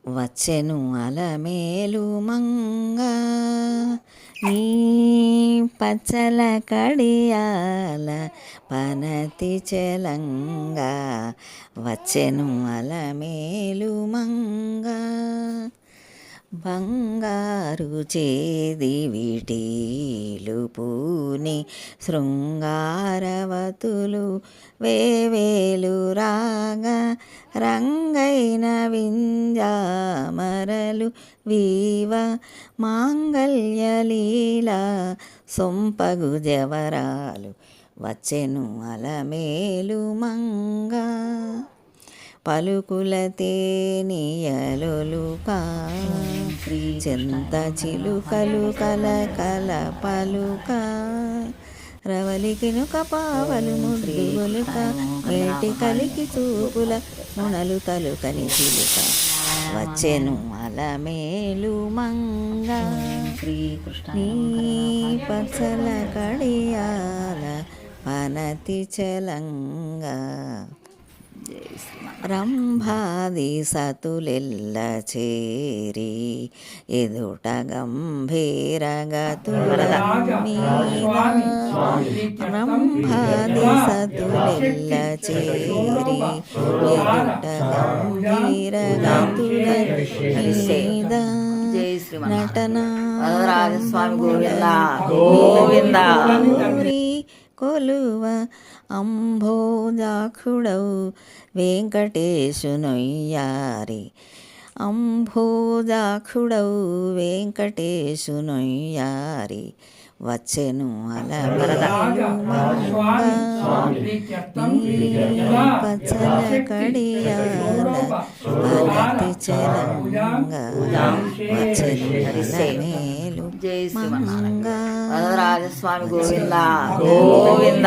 వచ్చెను అలమేలు మంగ నీ పచ్చల కడియాల పనతి చెలంగా వచ్చెను అలమేలు మంగ బంగారు చేది విటీలు పూని శృంగారవతులు వేవేలు రాగా రంగైన వింజామరలు వీవ మాంగళ్యలీల సొంపగు జవరాలు వచ్చెను అలమేలు మంగ పలుకుల తేనియలొలుకా చెంత చిలుకలు కలకల పలుక రవలికినుక పావలు ముద్దుగొలుక మేటి కలికి చూపుల మునలు తలుకని చిలుక వచ్చెను అలమేలు మంగ నీ పచ్చల కడియాల పనతి చలంగా రంభాది సతులెల్ల చేరి ఎదుట గంభీరగతులన్నీ రంభాది సతులెల్ల చేరి ఎదుట గంభీరగతుల నటనా కొలువ అంభోజాక్షుడౌ వెంకటేశునొయ్యారి అంభోజాక్షుడౌ వెంకటేశునొయ్యారి వచ్చెను అలమేలు పచ్చల కడియాల పనతి చలంగా వచ్చెను అలమేలు మంగ రాజస్వామి గోవింద గోవింద.